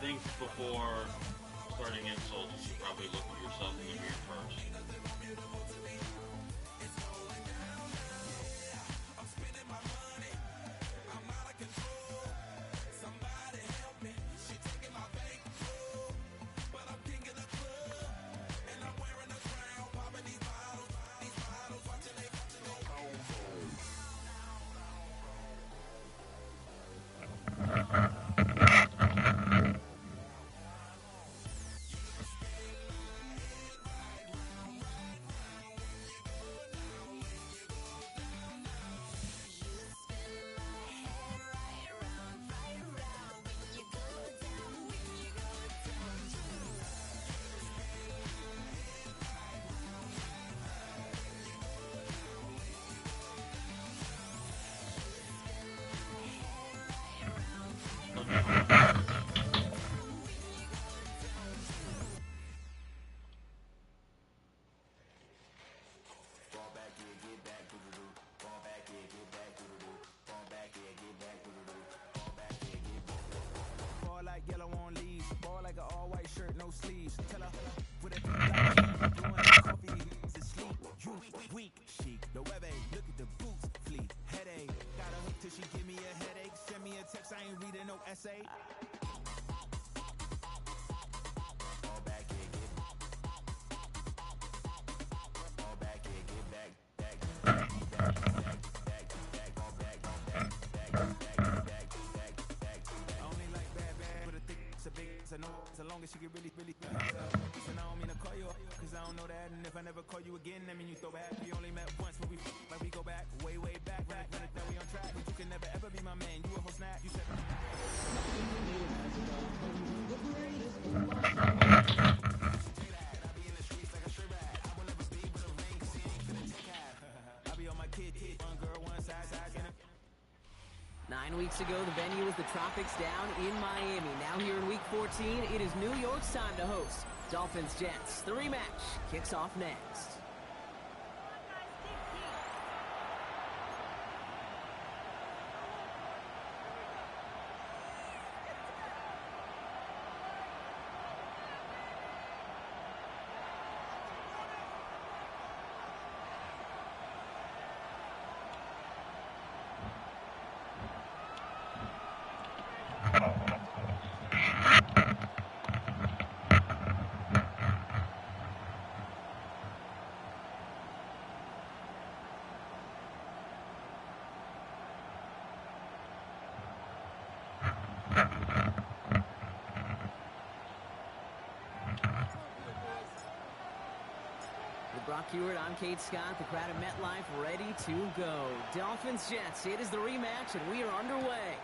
think before starting insults, you should probably look at yourself in the mirror first. Yellow on leaves, ball like an all-white shirt, no sleeves. Tell her with a coffee, to sleep. You weak, chic. The web look at the boots, fleet. Headache, got a hook till she give me a headache. Send me a text, I ain't reading no essay. Fall back, yeah, get back, as long as she can really and I don't mean to call you, cause I don't know that. And if I never call you again, that mean you throw back. We only met once, but we like we go back, way back. Run it that we on track, but you can never ever be my man. You a whole snap, you said I be in the streets like a straight rat. I will never speak with a ring, cause he ain't finna take half. I be on my kid, one girl, one side, 9 weeks ago, the venue was the Tropics down in Miami. Now here in Week 14, it is New York's time to host Dolphins Jets. The rematch kicks off next. Brock Hewitt, I'm Kate Scott. The crowd at MetLife ready to go. Dolphins Jets, it is the rematch, and we are underway.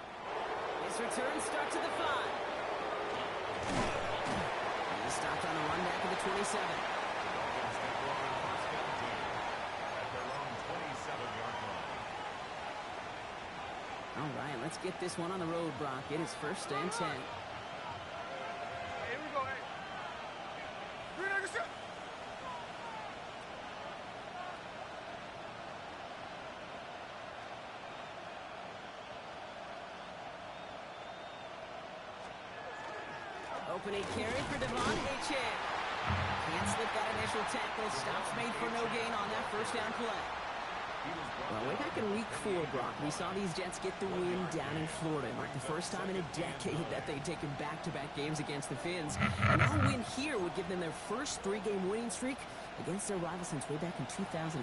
His return start to the 5. He stopped on the run back of the 27. All right, let's get this one on the road, Brock. It is 1st and 10. Here we go, hey. Opening carry for Devon Achane. Can't slip that initial tackle. Stops made for no gain on that first down play. Well, way back in Week 4, Brock, we saw these Jets get the win down in Florida. It marked the first time in a decade that they'd taken back-to-back games against the Fins. And that win here would give them their first 3-game winning streak against their rival since way back in 2008.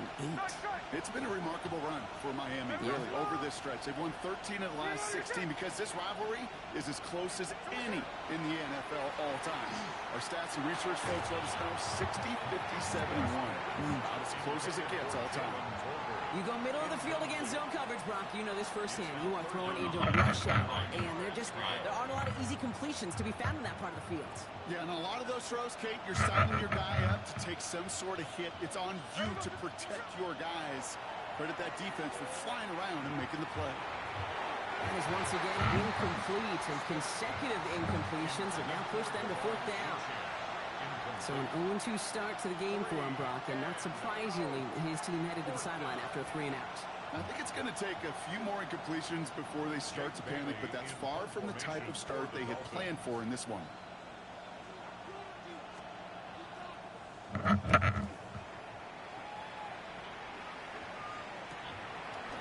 It's been a remarkable run for Miami, really, over this stretch. They've won 13 of the last 16 because this rivalry is as close as any in the NFL all time. Our stats and research folks let us know 60, 57, and 1. About as close as it gets all time. You go middle of the field against zone coverage, Brock. You know this firsthand. You are throwing into a rush out, and there aren't a lot of easy completions to be found in that part of the field. Yeah, and a lot of those throws, Kate, you're signing your guy up to take some sort of hit. It's on you to protect your guys. Credit that defense for flying around and making the play. That is once again incomplete, and consecutive incompletions have now pushed them to 4th down. So an 0-2 start to the game for him, Brock, and not surprisingly, his team headed to the sideline after a 3-and-out. I think it's going to take a few more incompletions before they start to panic, but that's far from the type of start they had planned for in this one.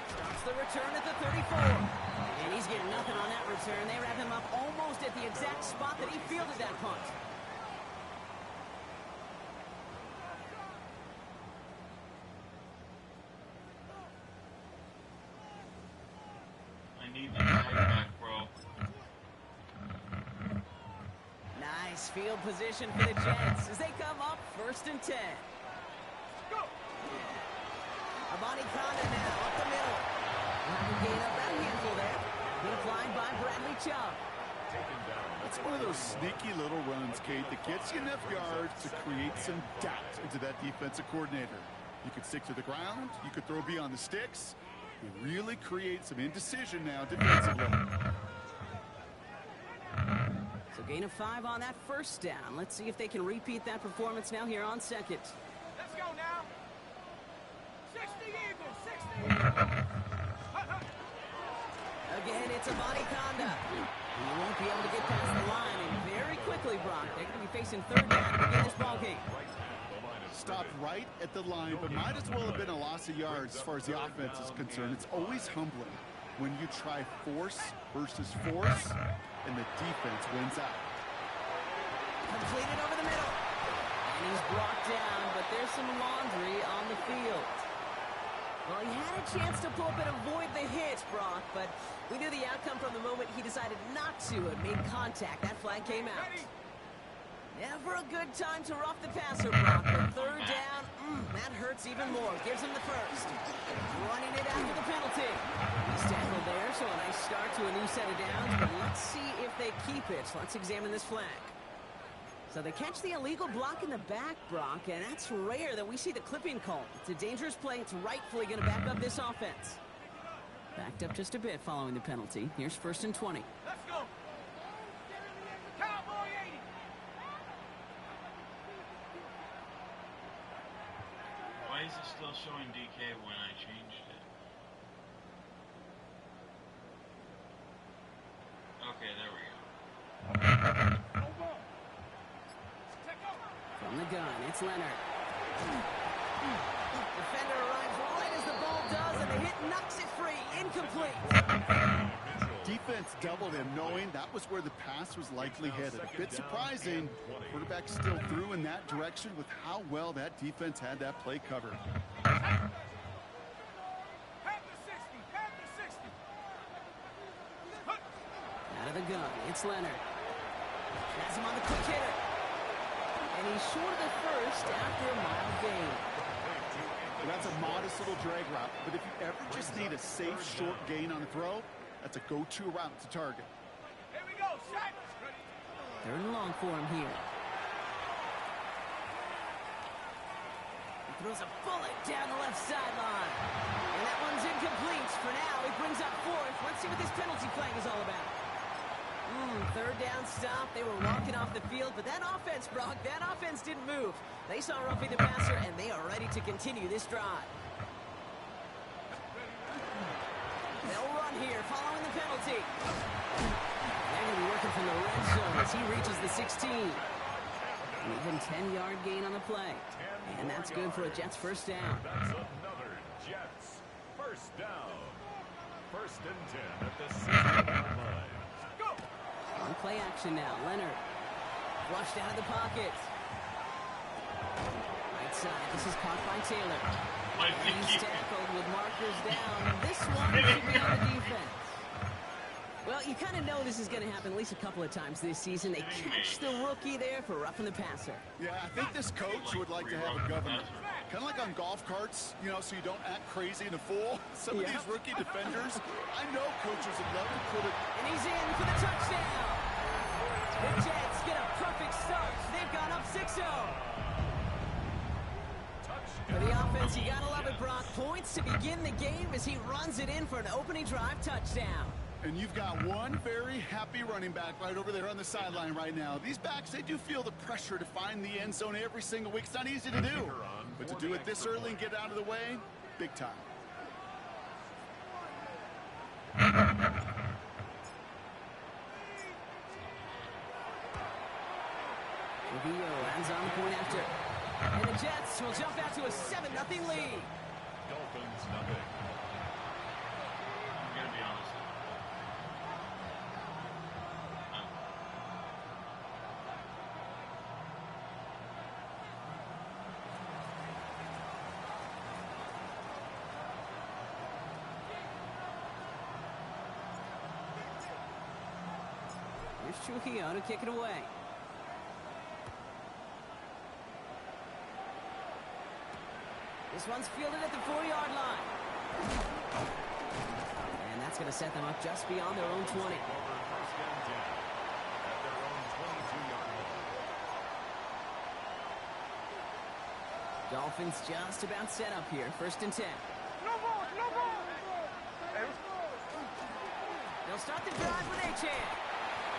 Stops the return at the 34. And he's getting nothing on that return. They wrap him up almost at the exact spot that he fielded that punt. I need that right back, bro. Nice field position for the Jets as they come up 1st and 10. Go! Abani Kanda now up the middle. Gain up that handful there. Been applied by Bradley Chubb. That's one of those sneaky little runs, Kate, that gets you enough yards to create some doubt into that defensive coordinator. You could stick to the ground. You could throw beyond the sticks. You really create some indecision now defensively. So gain of 5 on that 1st down. Let's see if they can repeat that performance now here on 2nd. Let's go now. 60 Eagles, 60 Eagles. Again, it's Abani Kanda. He won't be able to get past the line, and very quickly, Brock, they're going to be facing 3rd down to begin this ballgame. Stopped right at the line, but might as well have been a loss of yards as far as the offense is concerned. It's always humbling when you try force versus force, and the defense wins out. Completed over the middle. And he's brought down, but there's some laundry on the field. Well, he had a chance to pull up and avoid the hit, Brock, but we knew the outcome from the moment he decided not to and made contact. That flag came out. Never a good time to rough the passer, Brock, but 3rd down, that hurts even more. Gives him the 1st. Running it after the penalty. He's tackled there, so a nice start to a new set of downs, but let's see if they keep it. Let's examine this flag. So they catch the illegal block in the back, Brock, and that's rare that we see the clipping call. It's a dangerous play. It's rightfully going to back up this offense. Backed up just a bit following the penalty. Here's 1st and 20. Let's go. Cowboy 80. Why is it still showing DK when I changed it? Okay, there we go. From the gun, it's Leonard. Defender arrives right as the ball does, and the hit knocks it free. Incomplete. Defense doubled him, knowing that was where the pass was likely headed. A bit surprising. Quarterback still threw in that direction with how well that defense had that play covered. Pat the 60. Pat the 60. Out of the gun, it's Leonard. Has him on the quick hitter. And he's short of the 1st after a mild gain. And that's a modest little drag route, but if you ever just need a safe, short gain on a throw, that's a go-to route to target. Here we go, shot. 3rd and long for him here. He throws a bullet down the left sideline. And that one's incomplete. For now, he brings up 4th. Let's see what this penalty flag is all about. 3rd down stop. They were walking off the field, but that offense, Brock, that offense didn't move. They saw roughing the passer, and they are ready to continue this drive. They'll run here following the penalty. They're going to be working from the red zone as he reaches the 16. An even 10-yard gain on the play. And that's good for a Jets 1st down. That's another Jets 1st down. 1st and 10 at the 60-yard line. On play action now, Leonard. Flushed out of the pocket. Right side, this is caught by Taylor. He's tackled with markers down. This one should be on the defense. Well, you kind of know this is going to happen at least a couple of times this season. They catch the rookie there for roughing the passer. Yeah, I think this coach would like to have a governor. Kind of like on golf carts, you know, so you don't act crazy and a fool. Some of these rookie defenders, I know coaches would love to put it. And he's in for the touchdown. The Jets get a perfect start. They've gone up 6-0. For the offense, you gotta love it, Brock. Points to begin the game as he runs it in for an opening drive touchdown. And you've got one very happy running back right over there on the sideline right now. These backs, they do feel the pressure to find the end zone every single week. It's not easy to do. But to do it this early and get out of the way, big time. Trujillo lands on the point after. And the Jets will jump out to a 7-0 lead. Dolphins nothing. I'm gonna be honest. Here's Trujillo to kick it away. This one's fielded at the 4-yard line. And that's going to set them up just beyond their own 20. Over first and 10 at their own 22-yard line. Dolphins just about set up here. First and 10. No ball, no ball. They'll start the drive with Achan.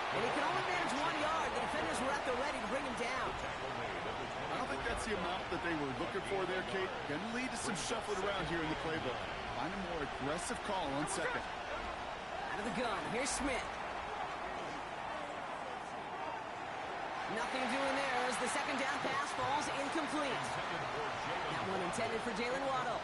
And he can only manage 1 yard. The defenders were at the ready to bring him down. Tackle made at the 20. I don't think that's the amount that they were looking for there, Kate. Going to lead to some shuffling around here in the playbook. Find a more aggressive call on second. Out of the gun. Here's Smith. Nothing doing there as the second down pass falls incomplete. That one intended for Jalen Waddle.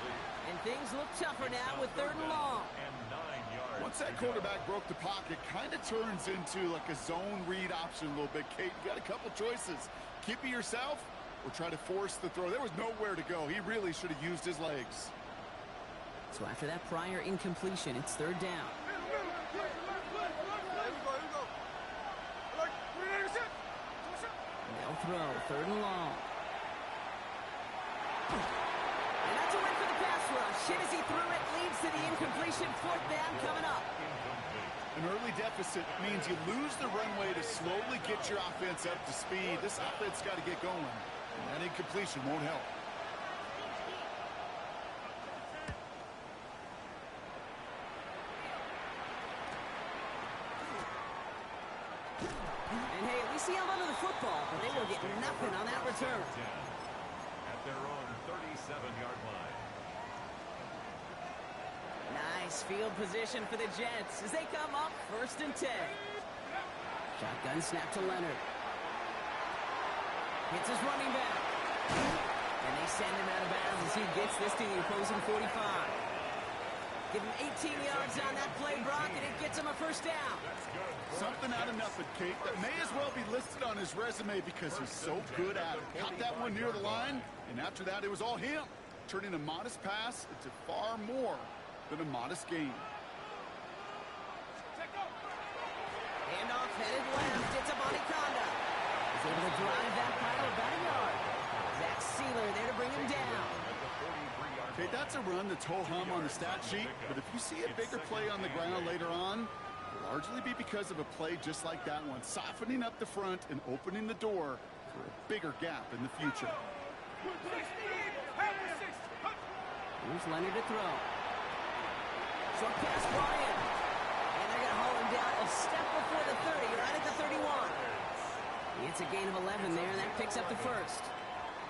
And things look tougher now with 3rd and long. And 9 yards. Once that quarterback broke the pocket, kind of turns into like a zone read option a little bit, Kate. You got a couple choices. Keep it yourself or try to force the throw. There was nowhere to go. He really should have used his legs. So after that prior incompletion, it's 3rd down. They'll throw 3rd and long. And that's a win for the pass rush. Shit as he threw it leads to the incompletion. 4th down coming up. An early deficit means you lose the runway to slowly get your offense up to speed. This offense got to get going, and that incompletion won't help. And hey, at least he held onto the football, but they will get nothing on that return. At their own 37-yard line. Nice field position for the Jets as they come up 1st and 10. Shotgun snap to Leonard. Hits his running back. And they send him out of bounds as he gets this to the opposing 45. Give him 18 yards on that play, Brock, and it gets him a 1st down. Something out of nothing, Kate, that may as well be listed on his resume because he's so good at it. Caught that one near the line, and after that, it was all him. Turning a modest pass into far more than a modest gain. Handoff headed left. It's a Conda. He's able to drive that pile about a yard. Zach Sealer there to bring him down. Okay, that's a run that's ho-hum on the stat sheet, but if you see a bigger play on the ground later on, it'll largely be because of a play just like that one, softening up the front and opening the door for a bigger gap in the future. Here's Leonard to throw. Short pass, Bryant. And they're going to haul him down a step before the 30, right at the 31. It's a gain of 11 there, and that picks up the 1st.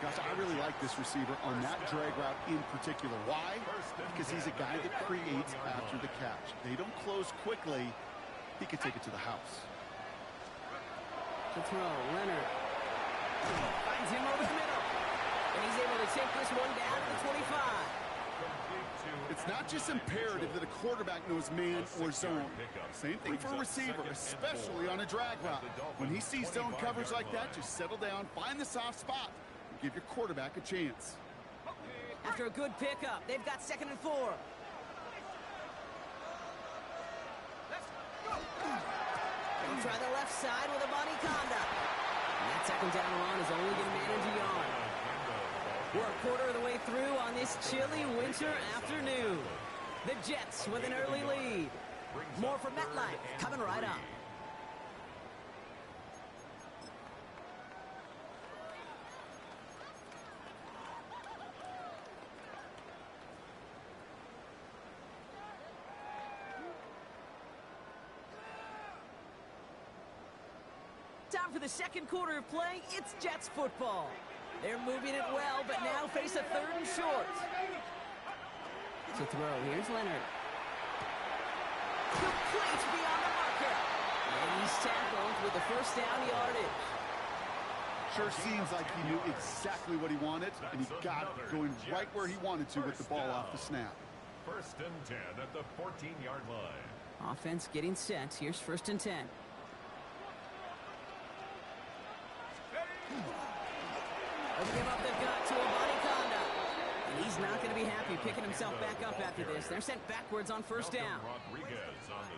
Gosh, I really like this receiver on that drag route in particular. Why? Because he's a guy that creates after the catch. They don't close quickly. He could take it to the house. To throw, Leonard. Finds him over the middle. And he's able to take this one down to the 25. It's not just imperative that a quarterback knows man or zone. Same thing for a receiver, especially on a drag route. When he sees zone coverage like that, just settle down, find the soft spot, and give your quarterback a chance. After a good pickup, they've got 2nd and 4. They'll try the left side with a Conda. And that 2nd down run is only going to manage a yard. We're a quarter of the way through on this chilly winter afternoon. The Jets with an early lead. More from MetLife coming right up. Time for the 2nd quarter of play. It's Jets football. They're moving it well, but now face a 3rd and short. To throw, here's Leonard. Complete beyond the marker. And he's tackled with the first down yardage. Sure seems like he knew exactly what he wanted, and he got it, going right where he wanted to with the ball off the snap. First and 10 at the 14-yard line. Offense getting set. Here's first and 10. They'll give up the gut to Abanikanda. And he's not going to be happy picking himself back up after this. They're sent backwards on first down.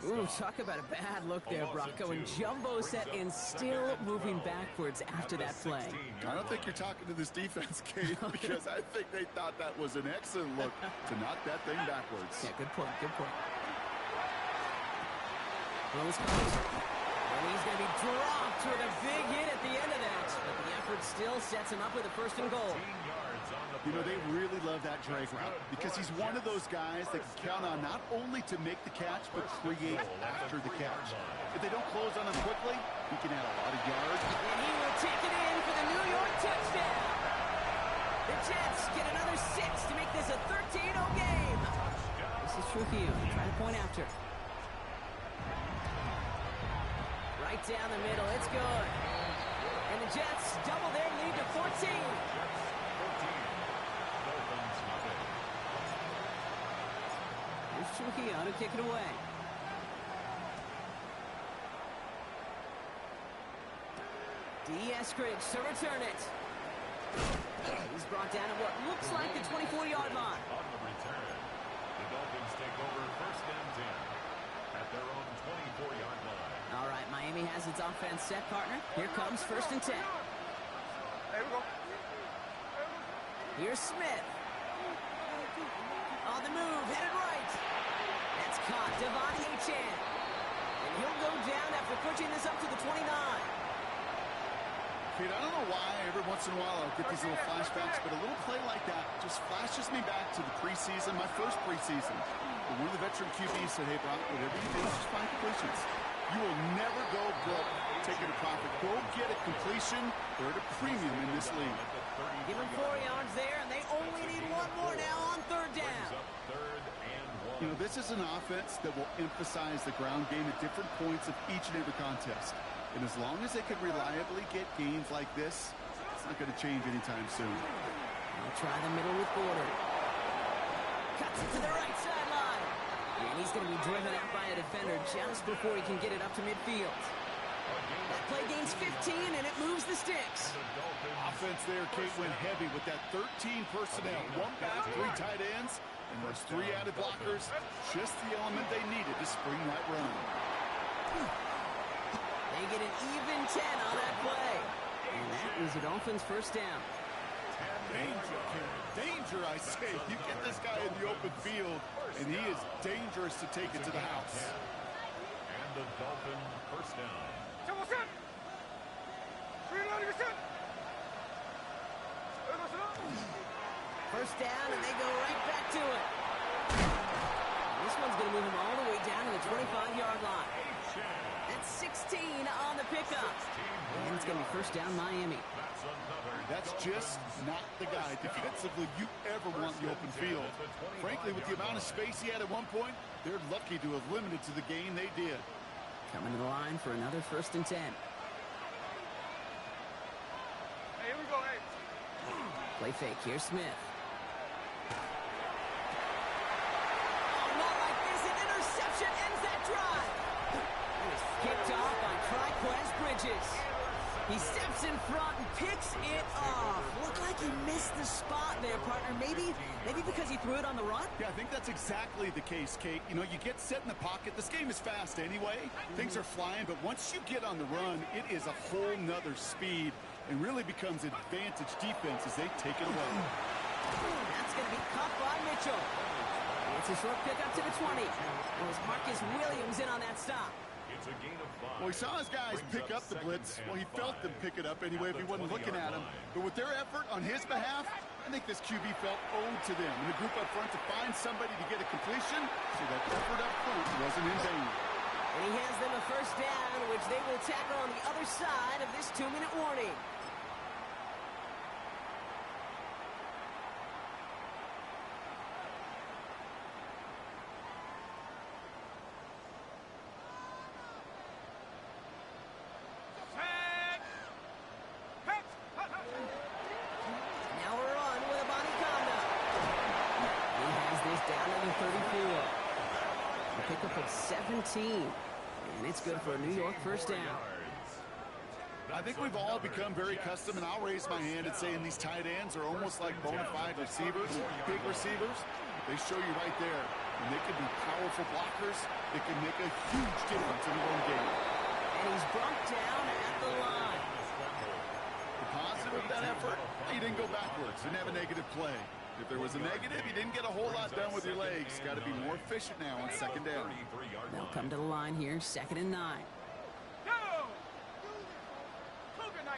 Ooh, talk about a bad look there, Brock. Going jumbo set and still moving backwards after that play. I don't think you're talking to this defense, Kate, because I think they thought that was an excellent look to knock that thing backwards. Yeah, good point, good point. Buildz comes. And he's going to be dropped with a big hit at the end of that. But the effort still sets him up with a first and goal. You know, they really love that drag route because he's one of those guys that can count on not only to make the catch, but create after the catch. If they don't close on him quickly, he can add a lot of yards. And he will take it in for the New York touchdown. The Jets get another 6 to make this a 13-0 game. This is Trujillo trying to point after. Right down the middle, it's good. And the Jets double their lead to 14. Here's Trujillo to kick it away. Eskridge to return it. He's brought down at what looks like the 24-yard line. On the return, the Dolphins take over first and 10 at their own 24-yard line. All right, Miami has its offense set, partner. Here comes first and 10. There we go. Here's Smith. On the move, headed right. That's caught, Devon Achane. And he'll go down after pushing this up to the 29. Kate, I don't know why every once in a while I'll get these little flashbacks, but a little play like that just flashes me back to the preseason, my first preseason. One of the veteran QBs said, hey, Brock, whatever you do, just find completions. You will never go broke taking a profit. Go get a completion. They're at a premium in this league. Give them 4 yards there, and they only need one more now on third down. You know, this is an offense that will emphasize the ground game at different points of each and every contest. And as long as they can reliably get gains like this, it's not going to change anytime soon. They'll try the middle with Gordon. Cuts it to the right sideline. And he's going to be driven out by a defender just before he can get it up to midfield. That play gains 15, and it moves the sticks. Offense there, Kate, went heavy with that 13 personnel. 1 back, 3 tight ends, and those 3 added blockers. Just the element they needed to spring that run. They get an even 10 on that play. And that is the Dolphins' first down. Danger, Kate. Danger, I say. You get this guy in the open field, and he is dangerous to take it to the house. And the Dolphin first down. First down, and they go right back to it. This one's going to move them all the way down to the 25-yard line. That's 16 on the pickup. And it's going to be first down Miami. That's just not the guy defensively you ever want in the open field. Frankly, with the amount of space he had at one point, they're lucky to have limited to the gain they did. Coming to the line for another first and 10. Hey, here we go, hey. Play fake. Here's Smith. Kicked off by Triquez Bridges. He steps in front and picks it off. Looked like he missed the spot there, partner. Maybe because he threw it on the run? Yeah, I think that's exactly the case, Kate. You know, you get set in the pocket. This game is fast anyway. Things are flying, but once you get on the run, it is a whole nother speed and really becomes advantage defense as they take it away. That's going to be caught by Mitchell. It's a short pick up to the 20. There's Marcus Williams in on that stop. It's a gain of 5. Well, he saw his guys pick up the blitz. Well, he felt them pick it up anyway if he wasn't looking at him. But with their effort on his behalf, I think this QB felt owed to them. And the group up front to find somebody to get a completion, so that effort up front wasn't in vain. And he hands them a first down, which they will tackle on the other side of this 2-minute warning. of 17. And it's good for a New York first down. I think we've all become very accustomed, and I'll raise my hand and saying these tight ends are almost like bona fide receivers, big receivers. They show you right there, and they can be powerful blockers. They can make a huge difference in the run game. And he's brought down at the line. The positive of that effort, he didn't go backwards, didn't have a negative play. If there was a negative, you didn't get a whole lot done with your legs. Got to be more efficient now on second down. They'll come to the line here, 2nd and 9. Go! Cougar 19!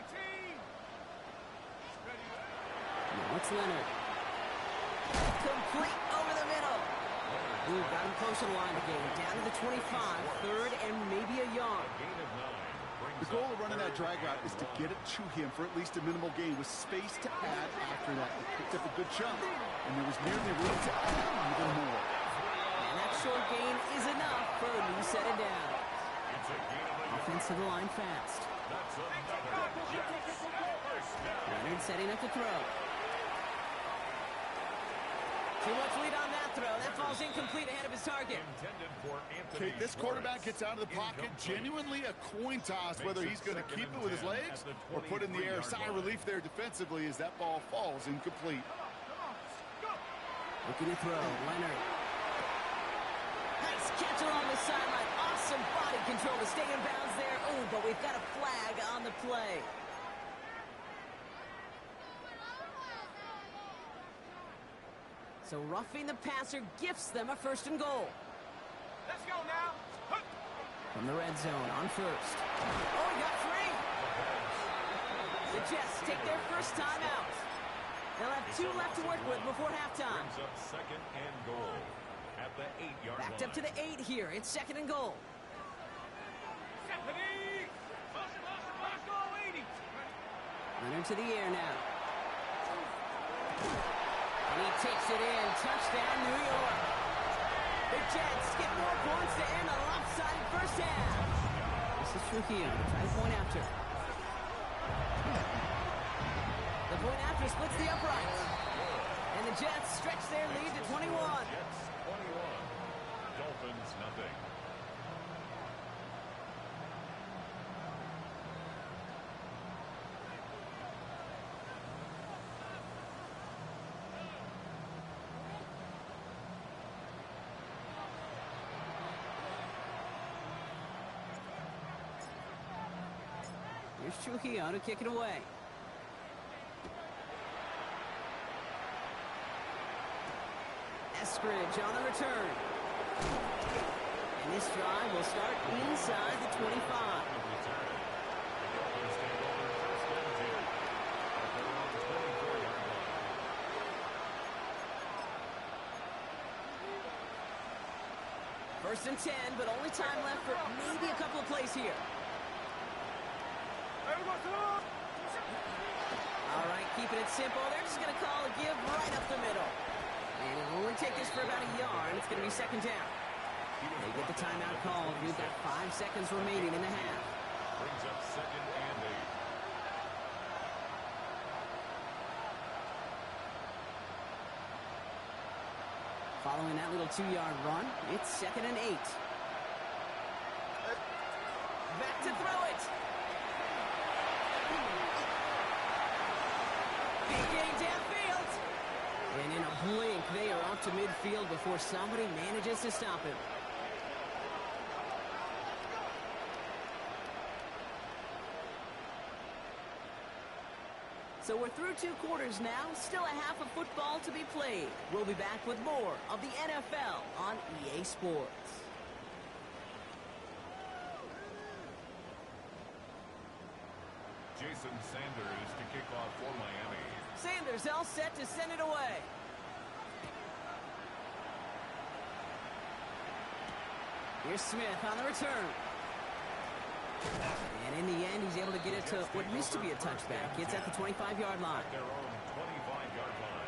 Now it's Leonard. Complete over the middle. Ooh, got him close to the line again. Down to the 25, 3rd and maybe a yard. The goal of running that drag route is to get it to him for at least a minimal gain with space to add after that. He picked up a good chunk, and there was nearly room to add even more. And that short gain is enough for a new set of downs. Offense to the line fast. Leonard setting up to throw. Too much lead on that throw. That falls incomplete ahead of his target. Okay, this quarterback gets out of the pocket. Genuinely a coin toss whether he's going to keep it with his legs or put in the air. Sigh of relief there defensively as that ball falls incomplete. Looking to throw. Leonard. Nice catch along the sideline. Awesome body control to stay in bounds there. Oh, but we've got a flag on the play. So roughing the passer gifts them a 1st and goal. Let's go now! From the red zone on 1st. Oh, he got free! The Jets take their first time out. They'll have 2 left to work with before halftime. Brings up 2nd and goal at the 8-yard line. Backed up to the 8 here. It's 2nd and goal. Leonard to the air now. And he takes it in. Touchdown, New York. The Jets get more points to end a lopsided first half. This is Trujillo to try to point after. The point after splits the uprights. And the Jets stretch their lead to 21. Jets 21. Dolphins nothing. Here's Trujillo to kick it away. Eskridge on the return. And this drive will start inside the 25. First and 10, but only time left for maybe a couple of plays here. All right, keeping it simple. They're just going to call a give right up the middle. And it'll only take this for about a yard. It's going to be 2nd down. They get the timeout called. We've got 5 seconds remaining in the half. Brings up 2nd and 8. Following that little 2-yard run, it's 2nd and 8. Back to throw it. Big gain downfield. And in a blink, they are up to midfield before somebody manages to stop him. So we're through 2 quarters now. Still a half of football to be played. We'll be back with more of the NFL on EA Sports. Jason Sanders to kick off for Miami. Sanders all set to send it away. Here's Smith on the return. And in the end, he's able to get it to what used to be a touchback. It's at the 25-yard line. Their own 25-yard line.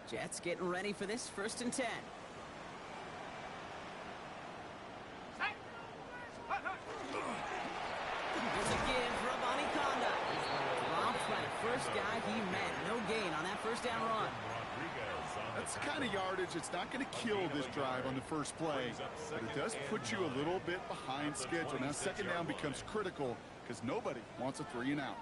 Jets getting ready for this 1st and 10. That's the kind of yardage that's not going to kill this drive on the first play, but it does put you a little bit behind schedule. Now second down becomes critical because nobody wants a 3-and-out.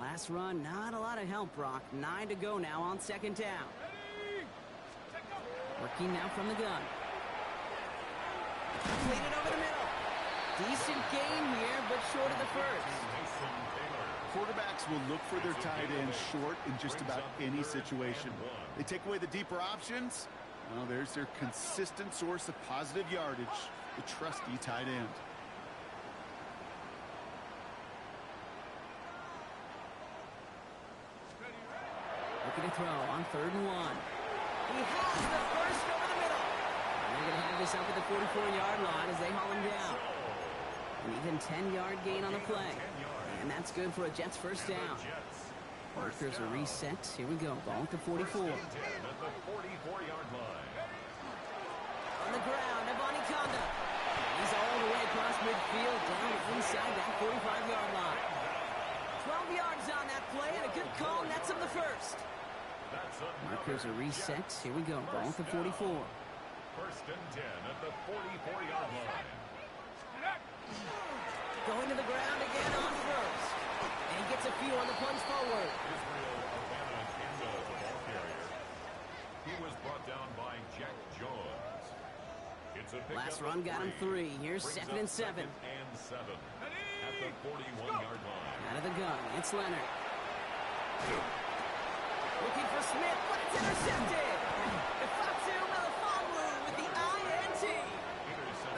Last run, not a lot of help, Brock. 9 to go now on second down. Working now from the gun. Completed over the middle. Decent gain here, but short of the first. Quarterbacks will look for their tight end short in just about any situation. They take away the deeper options. Well, there's their consistent source of positive yardage, the trusty tight end. Looking to throw on 3rd and 1. He has the first over the middle. And they're going to have this up at the 44-yard line as they haul him down. An even 10-yard gain on the play. And that's good for a Jets first down. Markers are reset. Here we go. Ball at the 44. At the 44-yard line. On the ground, Avani Conda. He's all the way across midfield, down inside that 45-yard line. 12 yards on that play, and a good call nets him the first. Markers are reset. Here we go. Ball at the 44. First and 10 at the 44-yard line. Going to the ground again on first. And he gets a few on the plunge forward. Israel Avana-Kanda, the ball carrier. He was brought down by Jack Jones. It's a Last run got him 3. Here's 2nd and 7. Second and 7 at the 41-yard line. Out of the gun, it's Leonard. Looking for Smith, but it's intercepted. Ifatu Melifonwu with the INT.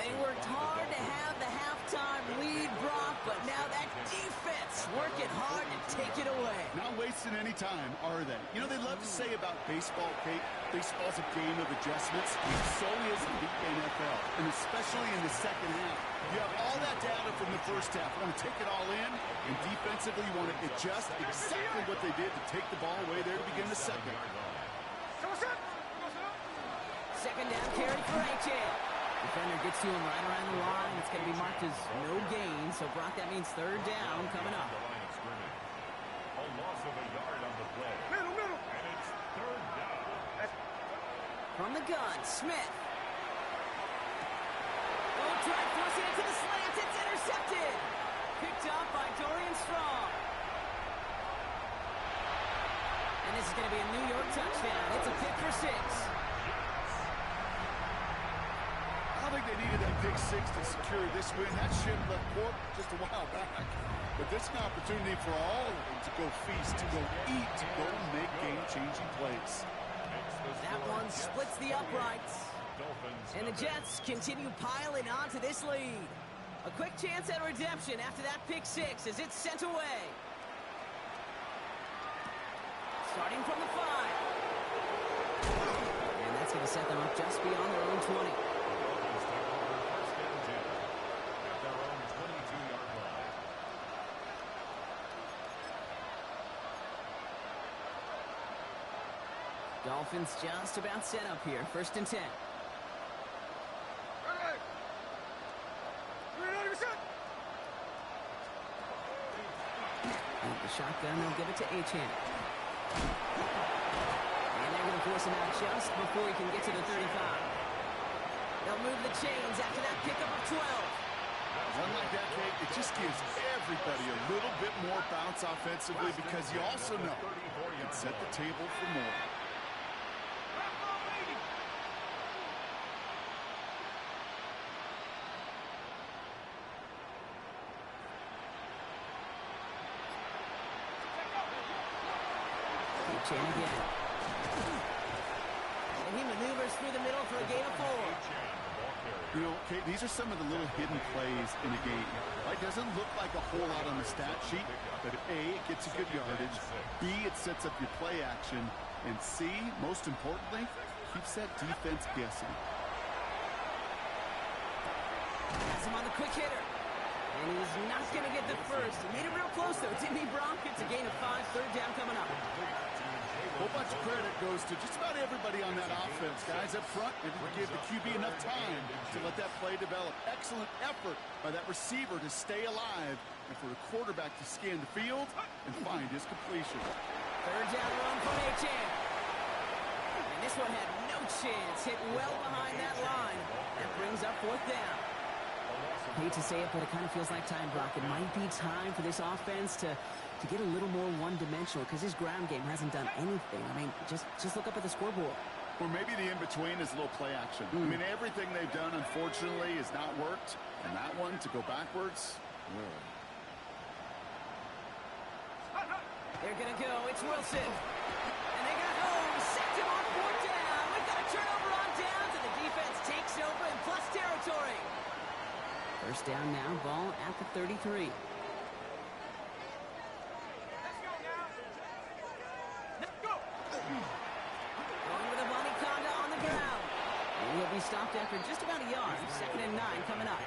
They worked hard to have the halftime lead, Brock, but now that defense working hard to take it away. Not wasting any time, are they? You know, they love to say about baseball, Kate, baseball's a game of adjustments. So is the NFL, and especially in the second half. You have all that data from the first half. You want to take it all in, and defensively you want to adjust exactly what they did to take the ball away there to begin the second. Second down carry for H.A. Defender gets to him right around the line. It's going to be marked as no gain, so Brock, that means 3rd down coming up. A loss of a yard on the play. Middle. And it's 3rd down. From the gun, Smith. Oh, try forcing it to the slant. It's intercepted. Picked up by Dorian Strong. And this is going to be a New York touchdown. It's a pick for 6. I think they needed that big 6 to secure this win. That ship left port just a while back. But this is an opportunity for all of them to go feast, to go eat, to go make game-changing plays. That one splits the uprights. And the Jets continue piling on to this lead. A quick chance at redemption after that pick 6 as it's sent away. Starting from the 5. And that's going to set them up just beyond their own 20. Dolphins just about set up here. 1st and 10. And the shotgun, they'll give it to Achane. And they're going to force him out just before he can get to the 35. They'll move the chains after that pickup of 12. One like that, Kate, it just gives everybody a little bit more bounce offensively because you also know it can set the table for more. Chain again. And he maneuvers through the middle for a gain of 4. You know, Kate, these are some of the little hidden plays in a game. It doesn't look like a whole lot on the stat sheet, but A, it gets you good yardage, B, it sets up your play action, and C, most importantly, keeps that defense guessing. Has him on the quick hitter. And he's not going to get the first. He made it real close, though. Didn't he, Brock? It's a gain of 5. 3rd down coming up. whole bunch of credit goes to just about everybody on that offense. Guys up front, maybe give the QB enough time to let that play develop. Excellent effort by that receiver to stay alive and for the quarterback to scan the field and find his completion. Third down run from Achan. And this one had no chance. Hit well behind that line. That brings up fourth down. I hate to say it, but it kind of feels like time, Brock. It might be time for this offense to get a little more one-dimensional because his ground game hasn't done anything. I mean, just look up at the scoreboard. Or maybe the in-between is a little play action. I mean, everything they've done, unfortunately, has not worked. And that one, to go backwards, really. They're going to go. It's Wilson. And they got home. Sacked him on fourth down. We've got a turnover on downs, and the defense takes over in plus territory. First down now, ball at the 33. Let's go now. Let's go. Going with a bunny conda on the ground. And he'll be stopped after just about a yard. 2nd and 9 coming up.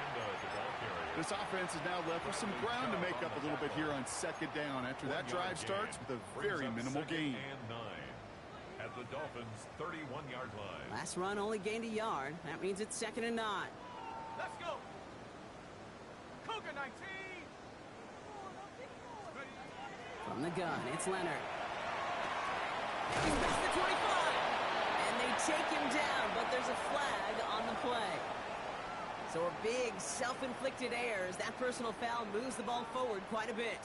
This offense is now left with some ground to make up a little bit here on 2nd down after that drive starts with a very minimal gain. And 9 at the Dolphins' 31-yard line. Last run only gained a yard. That means it's 2nd and 9. Let's go. Cougar 19. From the gun, it's Leonard. He's past the 25. And they take him down, but there's a flag on the play. So a big self-inflicted error as that personal foul moves the ball forward quite a bit.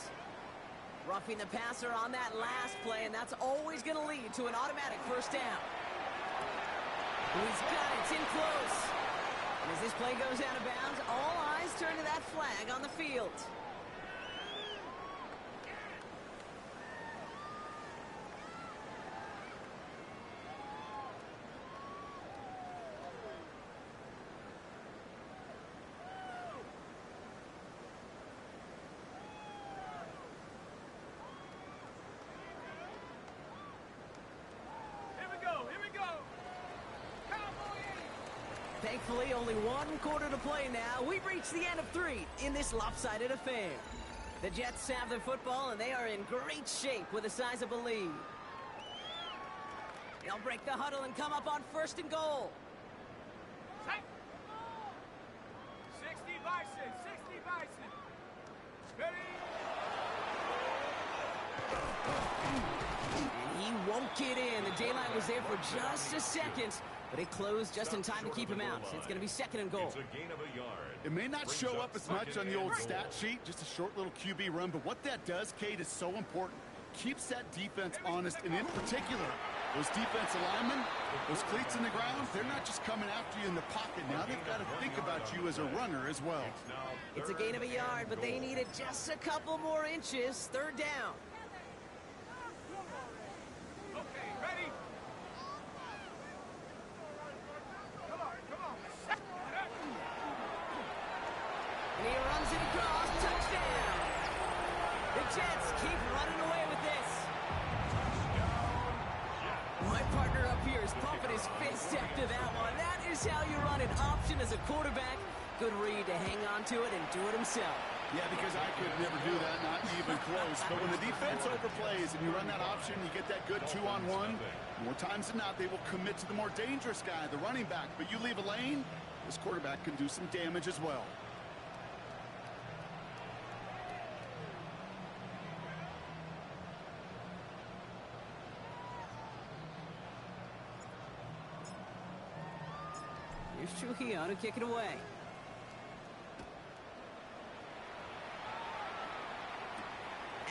Roughing the passer on that last play, and that's always going to lead to an automatic first down. And he's got it. It's in close. And as this play goes out of bounds, all eyes turn to that flag on the field. Thankfully, only one quarter to play now. We've reached the end of 3 in this lopsided affair. The Jets have the football, and they are in great shape with a sizable lead. They'll break the huddle and come up on 1st and goal. 60 Bison, 60 Bison. Ready? And he won't get in. The daylight was there for just a second, but it closed just in time to keep him out. So it's going to be 2nd and goal. It's a gain of a yard. It may not show up as much on the old stat sheet, just a short little QB run, but what that does, Kate, is so important. Keeps that defense honest, and in particular, those defensive linemen, those cleats in the ground, they're not just coming after you in the pocket. Now they've got to think about you as a runner as well. It's a gain of a yard, but they needed just a couple more inches. 3rd down. Okay, ready? Come on. And he runs it across. Touchdown. The Jets keep running away with this. My partner up here is pumping his fist after that one. That is how you run an option as a quarterback. Good read to hang on to it and do it himself. Yeah, because I could never do that, not even close. But when the defense overplays and you run that option, you get that good 2-on-1. More times than not, they will commit to the more dangerous guy, the running back. But you leave a lane, this quarterback can do some damage as well. Here's Trujillo to kick it away.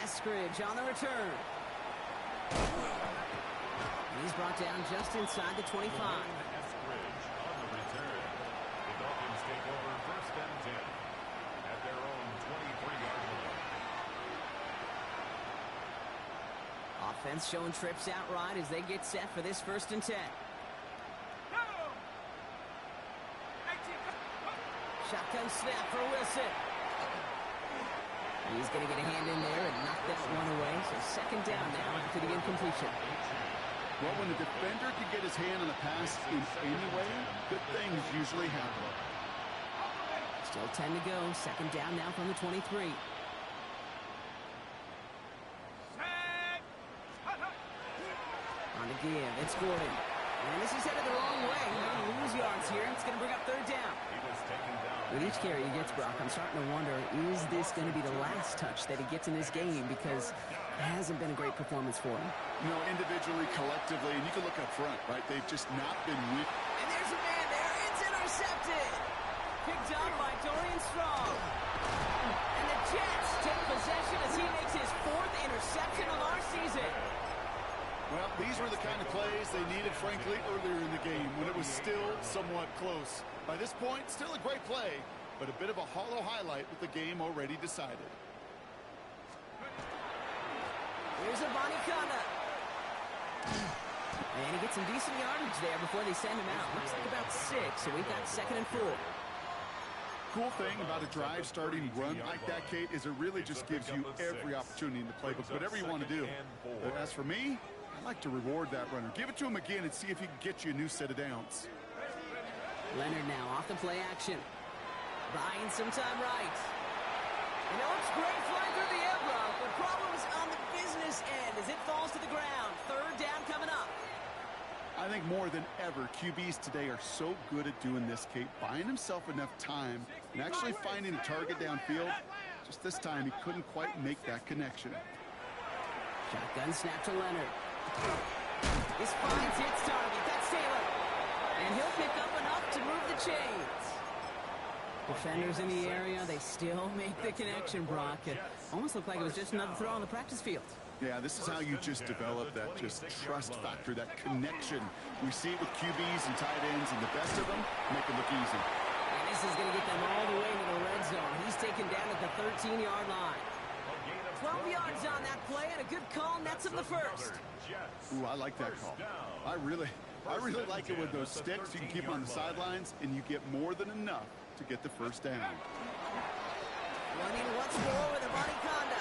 Eskridge on the return. And he's brought down just inside the 25. Eskridge on the return. The Dolphins take over 1st and 10 at their own 23-yard line. Offense showing trips outright as they get set for this 1st and 10. Shotgun snap for Wilson. He's going to get a hand in there and knock that one away. So 2nd down now after the incompletion. Well, when the defender can get his hand on a pass in any way, good things usually happen. Still 10 to go. 2nd down now from the 23. give. It's Gordon. And this is headed the wrong way. They're going to lose yards here, and it's going to bring up third down. He was taken down. With each carry he gets, Brock, I'm starting to wonder, is this going to be the last touch that he gets in this game? Because it hasn't been a great performance for him. You know, individually, collectively, and you can look up front, right? They've just not been with. And there's a man there. It's intercepted. Picked up by Dorian Strong. And the Jets take possession as he makes his 4th interception of our season. Well, these were the kind of plays they needed, frankly, earlier in the game when it was still somewhat close. By this point, still a great play, but a bit of a hollow highlight with the game already decided. Here's a Conda. And he gets some decent yardage there before they send him out. Looks like about 6, so we got 2nd and 4. Cool thing about a drive starting run like that, Kate, is it really just gives you every opportunity in the playbook, whatever you want to do. But as for me, I like to reward that runner. Give it to him again and see if he can get you a new set of downs. Leonard now off the play action. Buying some time right. And it looks great flying through the air, Brock, but problems on the business end as it falls to the ground. Third down coming up. I think more than ever, QBs today are so good at doing this, Kate, buying himself enough time and actually finding a target downfield. Just this time, he couldn't quite make that connection. Shotgun snap to Leonard. This finds its target. That's Taylor. And he'll pick up enough to move the chains. Defenders in the area, they still make the connection, Brock. It almost looked like it was just another throw on the practice field. Yeah, this is how you just develop that just trust factor, that connection. We see it with QBs and tight ends, and the best of them make it look easy. And this is going to get them all the way to the red zone. He's taken down at the 13-yard line. 12 yards on that play, and a good call nets him the first. Ooh, I like that call. I really like it with those sticks. You can keep them on the sidelines, and you get more than enough to get the first down. Running once more with a Conda.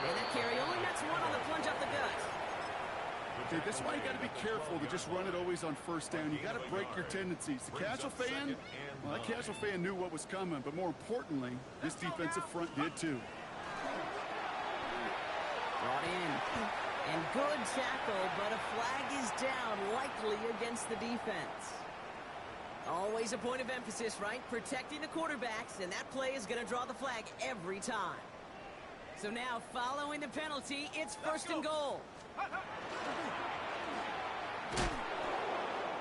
And that carry only nets one on the plunge up the gut. Okay, this is why you got to be careful to just run it always on first down. You got to break your tendencies. The casual fan, well, that casual fan knew what was coming, but more importantly, this defensive front did too. Brought in. And good tackle, but a flag is down, likely against the defense. Always a point of emphasis, right? Protecting the quarterbacks, and that play is going to draw the flag every time. So now, following the penalty, it's 1st and goal.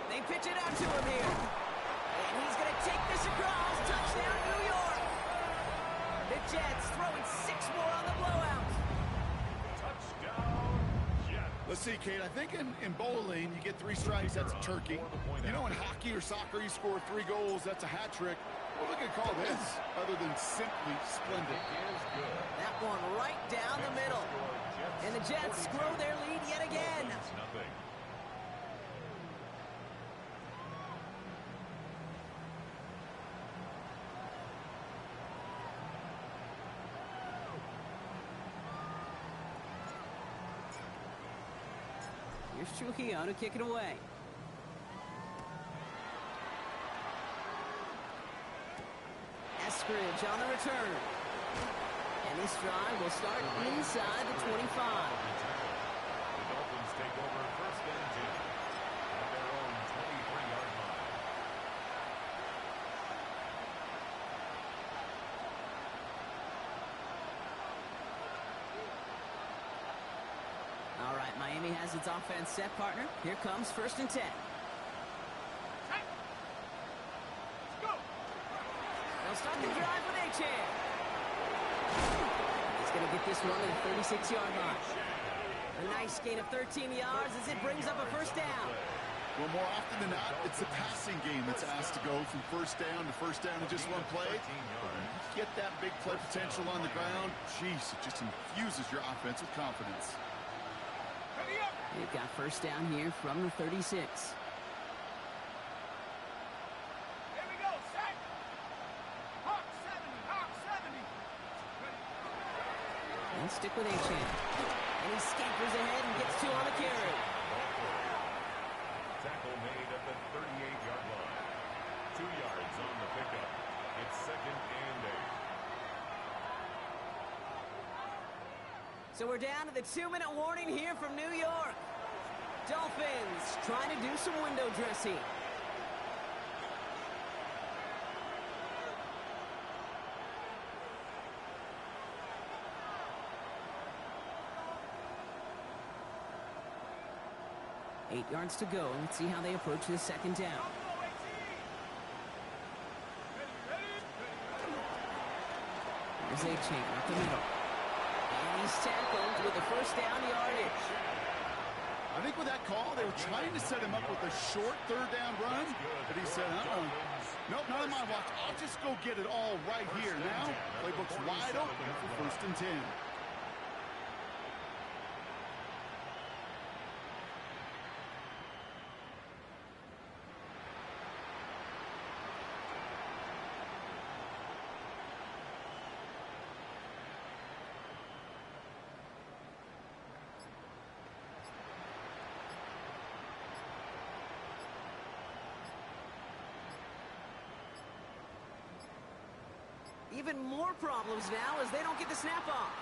They pitch it out to him here. And he's going to take this across. Touchdown, New York. The Jets throwing 6 more on the blowout. Touchdown, Jets. Let's see, Kate, I think in bowling, you get 3 strikes, that's a turkey. You know, in hockey or soccer, you score 3 goals, that's a hat trick. What we could call this, other than simply splendid. That one right down the middle. And the Jets grow their lead yet again. Here's Trujillo to kick it away. Eskridge on the return. And this drive will start inside the 25. The Dolphins take over 1st and 10 at their own 23-yard line. All right, Miami has its offense set, partner. Here comes 1st and 10. They'll start the drive with Achane. He's going to get this one to the 36-yard line. A nice gain of 13 yards as it brings up a 1st down. Well, more often than not, it's the passing game that's asked to go from 1st down to 1st down in just one play. Get that big play potential on the ground. Jeez, it just infuses your offense with confidence. They've got 1st down here from the 36. And stick with Achane. And he scampers ahead and gets 2 on the carry. Tackle made at the 38-yard line. 2 yards on the pickup. It's 2nd and 8. So we're down to the 2-minute warning here from New York. Dolphins trying to do some window dressing. Eight yards to go. Let's see how they approach this second down. Here's A-Chain up the middle. And he's tackled with a first down yardage. I think with that call, they were trying to set him up with a short third down run, but he said, nope, not on my watch. I'll just go get it all right here. Now, playbook's wide open for 1st and 10. Even more problems now as they don't get the snap off.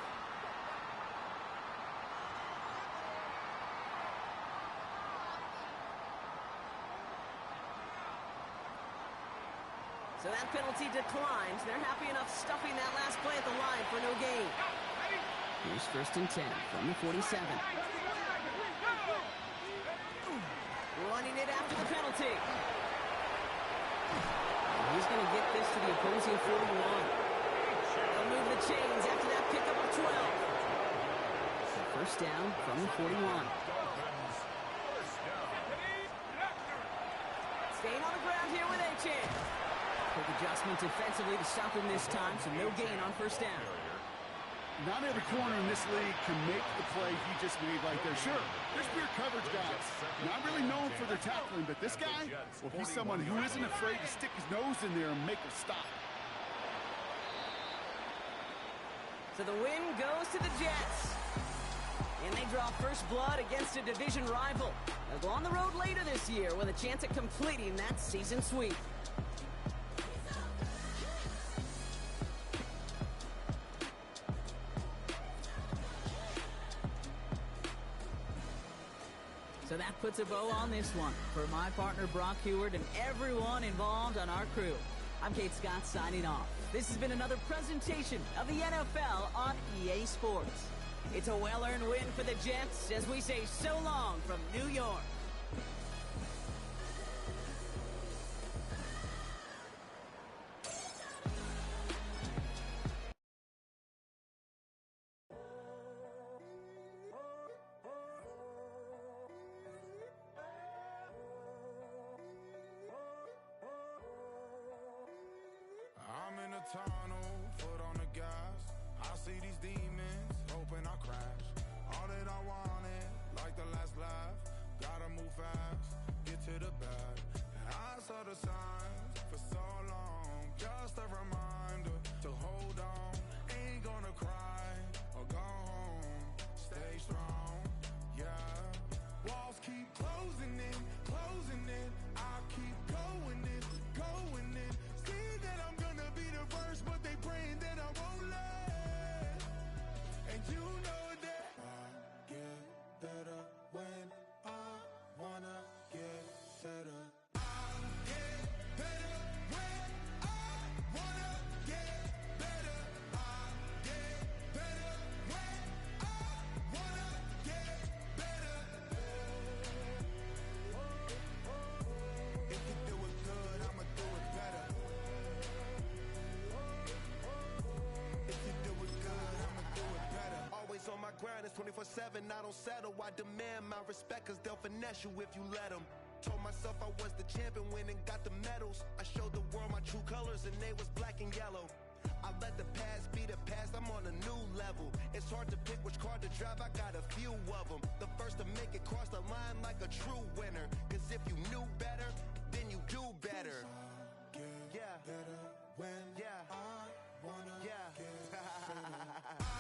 So that penalty declines. They're happy enough stuffing that last play at the line for no gain. Here's 1st and 10 from the 47. Running it after the penalty. He's going to get this to the opposing 41. They'll move the chains after that pickup of 12. So 1st down from the 41. Staying on the ground here with A-Chain. Quick adjustment defensively to stop him this time, so no gain on 1st down. Not every corner in this league can make the play he just made right there. Sure, there's pure coverage guys. Not really known for their tackling, but this guy, well, he's someone who isn't afraid to stick his nose in there and make a stop. So the win goes to the Jets. And they draw first blood against a division rival. They'll go on the road later this year with a chance at completing that season sweep. So that puts a bow on this one. For my partner Brock Heward and everyone involved on our crew, I'm Kate Scott signing off. This has been another presentation of the NFL on EA Sports. It's a well-earned win for the Jets as we say so long from New York. Tunnel, foot on the gas. I see these demons, hoping I crash. All that I wanted, like the last laugh. Gotta move fast, get to the bag. And I saw the signs for so long. Just a reminder to hold on. Ain't gonna cry or go home. Stay strong, yeah. Walls keep closing in, closing in. I keep going in, going in. See that I'm gonna be the first, but they praying that I won't let. And you know that I get better when I wanna get better. I get better when I wanna get better. I get better when I wanna get better. If you do it good, I'ma do it better. If you do it good, I'ma do it better. Always on my grind, it's 24/7, I don't settle. I demand my respect, cause they'll finesse you if you let them. Told myself I was the champion, went and got the medals. I showed the world my true colors and they was black and yellow. I let the past be the past, I'm on a new level. It's hard to pick which car to drive, I got a few of them. The first to make it cross the line like a true winner. Cause if you knew better, then you do better. Yeah. Better when I wanna get better. I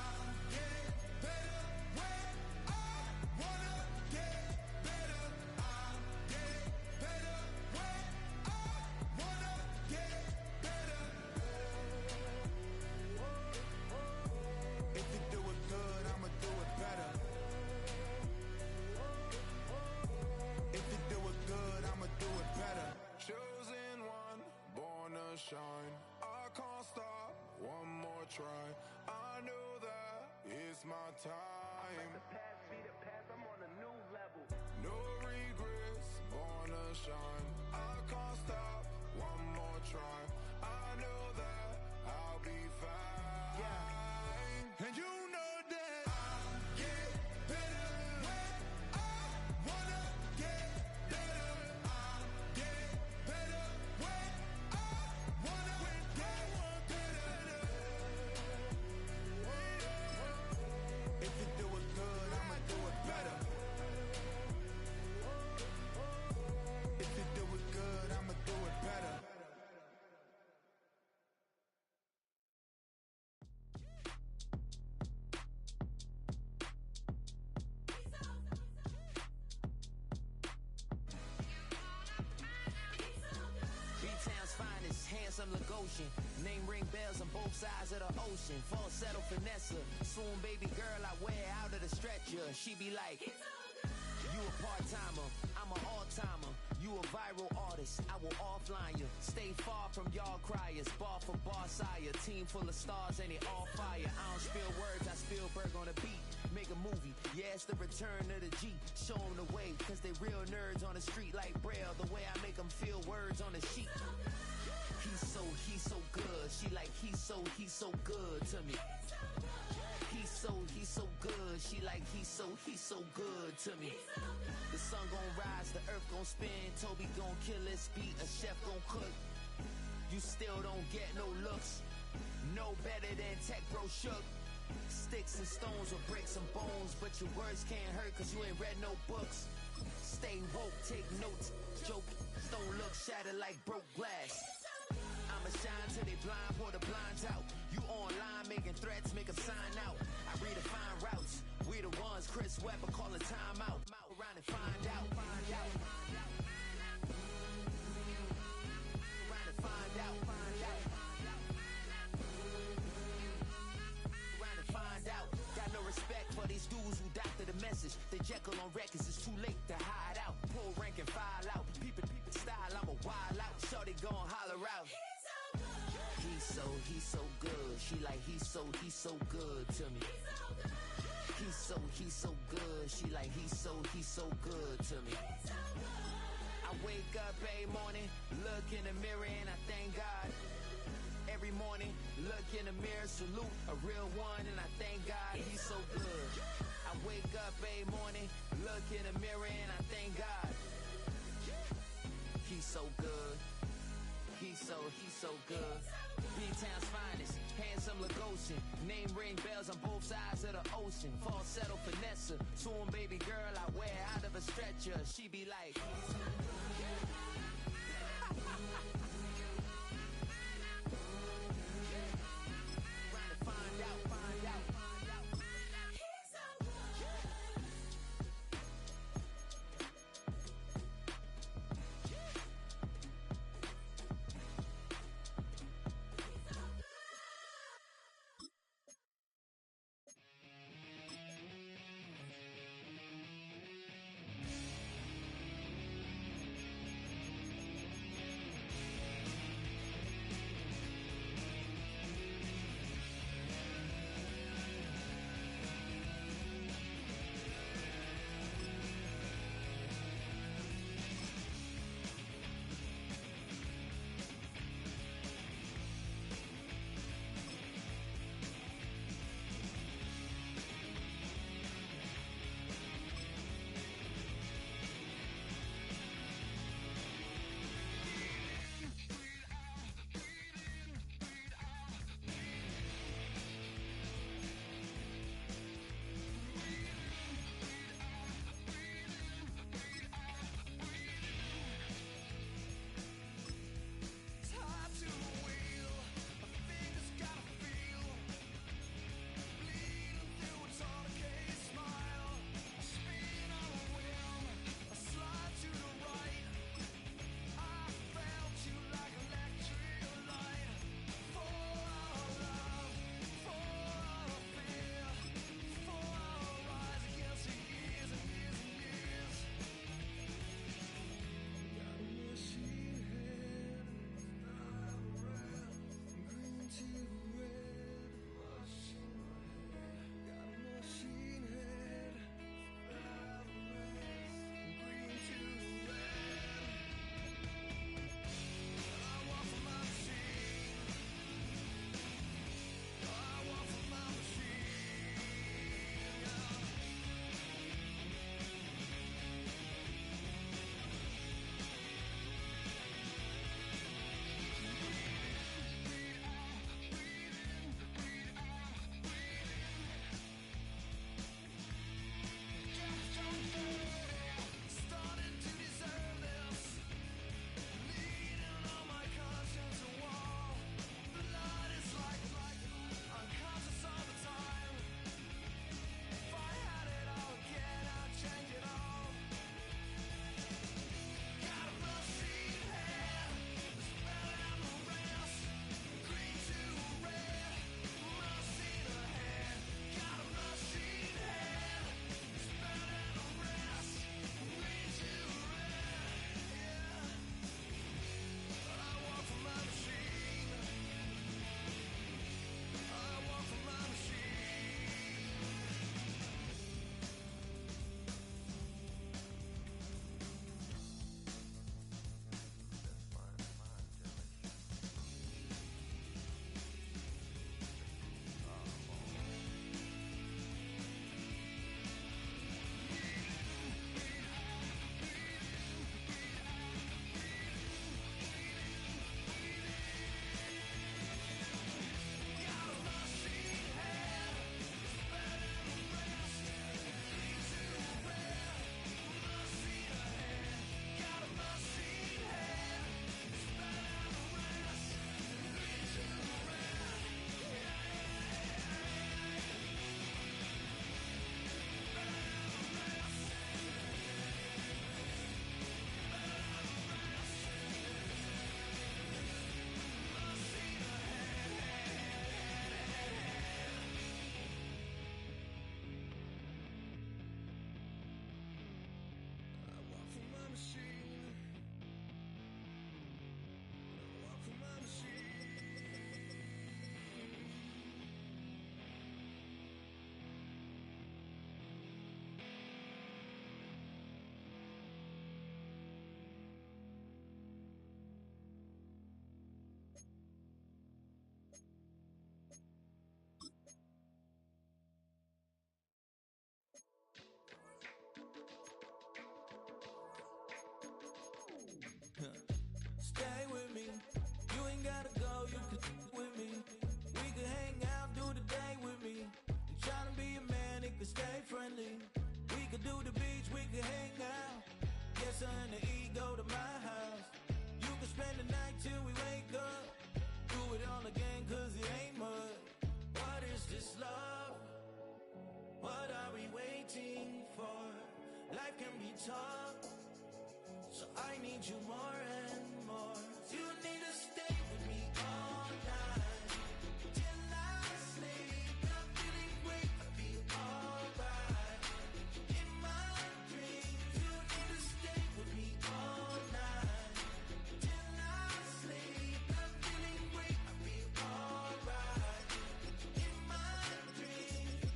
get better when I wanna get better. I get better when I wanna get better. If you do it good, I'ma do it better. try. I know that it's my time. The past be the past, I'm on a new level. No regrets, born to shine. I can't stop, one more try. I know that I'll be fine. Yeah. And you know that I get better when I wanna get better. I get better when I wanna get better. If you do it good, I'ma do it better. If you do it good, I'ma do it better. B-Town's finest, handsome Lagosian. Name ring bells on both sides of the ocean. Falsetto Finessa, swoon baby girl I wear out of the stretcher. She be like, you a part-timer, I'm an all-timer. You a viral artist, I will offline you. Stay far from y'all criers, bar for bar sire. Team full of stars and they all fire. I don't spill words, I spill Berg on the beat. Make a movie, yeah, it's the return of the G. Show them the way, cause they real nerds on the street like Braille. The way I make them feel words on the sheet. He's so good. She like, he's so good to me. He's so good. She like, he's so good to me. The sun gon' rise, the earth gon' spin. Toby gon' kill this beat, a chef gon' cook. You still don't get no looks. No better than Tech Bro Shook. Sticks and stones will break some bones, but your words can't hurt cause you ain't read no books. Stay woke, take notes, joke. Don't look shattered like broke glass. I'ma shine till they blind, pour the blinds out. You online making threats, make 'em sign out. I redefine routes. We the ones Chris Webber calling time out. Around and find out. Around and find out. Around and find out. Got no respect for these dudes who doctor the message. The Jekyll on records, it's too late to hide out. Pull rank and file out. Peep it style, I'm a wild out. Shorty gon' holler out. He's so good. She like, he's so good to me. He's so good. She like, he's so good to me. I wake up every morning, look in the mirror and I thank God. Every morning, look in the mirror, salute a real one and I thank God. He's so good. I wake up every morning, look in the mirror and I thank God. He's so good. He's so good. B-Town's finest, handsome Lagosian. Name ring bells on both sides of the ocean. Falsetto Finessa, swoon baby girl I wear out of a stretcher. She be like, trying to find out. Life can be tough, so I need you more and more. You need to stay with me all night till I sleep. I'm feeling great, I feel alright. In my dreams, you need to stay with me all night till I sleep. I'm feeling great, I feel alright. In my dreams.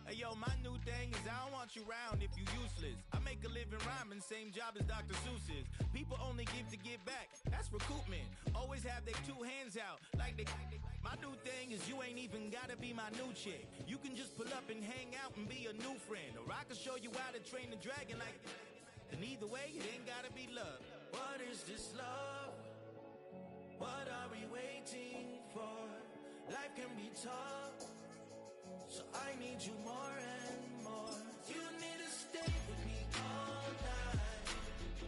Hey yo, my new thing is I don't want you round if you useless. I make a living rhyming, same job as Dr. Seuss's. People only give to give back, that's recoupment. Always have their two hands out, like they. My new thing is you ain't even gotta be my new chick. You can just pull up and hang out and be a new friend. Or I can show you how to train the dragon like. And either way, it ain't gotta be love. What is this love? What are we waiting for? Life can be tough, so I need you more and more. You need to stay with me all night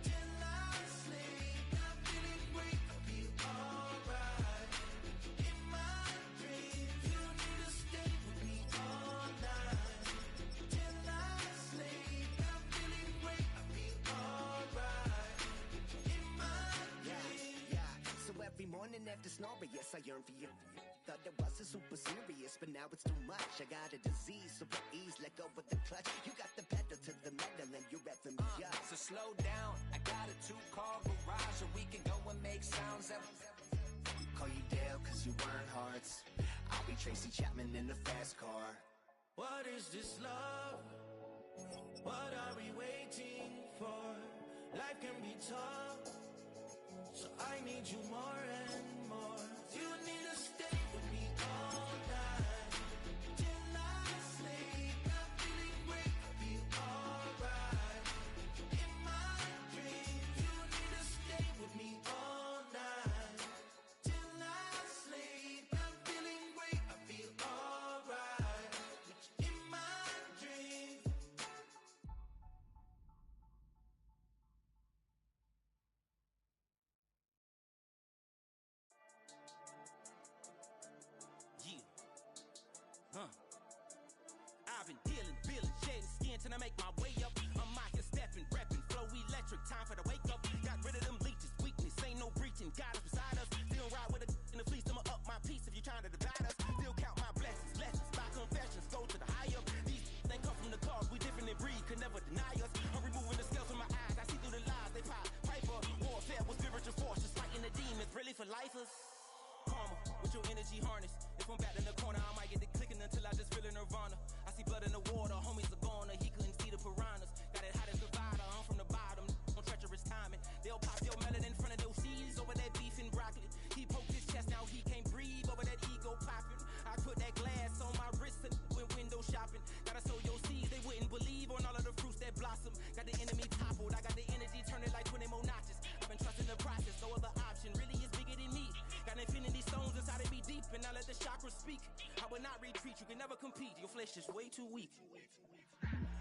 till I sleep. I'm feeling great, I feel alright. In my dreams, you need to stay with me all night till I sleep. I'm feeling great, I feel alright. In my dreams. Yeah. So every morning after snoring, yes, I yearn for you. Thought it wasn't super serious, but now it's too much. I got a disease, so please let go with the clutch. You got the pedal to the metal and you're revving me up. So slow down, I got a 2-car garage, and we can go and make sounds up. Call you Dale, cause you weren't hearts. I'll be Tracy Chapman in the fast car. What is this love? What are we waiting for? Life can be tough, so I need you more and more. You need to stay with me all night till I sleep. I'm feeling great, I feel alright. In my dreams, you need to stay with me all night till I sleep. I'm feeling great, I feel alright. In my dreams. I've been dealing, feeling, shedding skin till I make my way up. I'm out here stepping, repping, flow electric, time for the wake up. Got rid of them leeches, weakness, ain't no breaching. God is beside us, still ride with a in the fleece. I'ma up my piece if you're trying to divide us. Still count my blessings, lessons, by confessions, go to the high up. These they come from the cars, we different in breed, could never deny us. I'm removing the scales from my eyes, I see through the lies they pop. Piper, warfare with spiritual forces, fighting the demons, really for lifers. Karma, with your energy harness. If I'm back in the corner, I might get the clicking until I just feel a nirvana. I see blood in the water, homies are gone, he couldn't see the piranhas. Got it hot as divider, I'm from the bottom, on treacherous timing. They'll pop your melon in front of those seeds over that beef and broccoli. He poked his chest, now he can't breathe over that ego popping. I put that glass on my wrist and went window shopping. Gotta sow your seeds, they wouldn't believe on all of the fruits that blossom. Got the enemy toppled, I got the energy turning like 20 more notches. I've been trusting the process, no other option really is bigger than me. Got infinity stones inside of me deep, and I let the chakras speak. I will not retreat, you can never compete, your flesh is way too weak.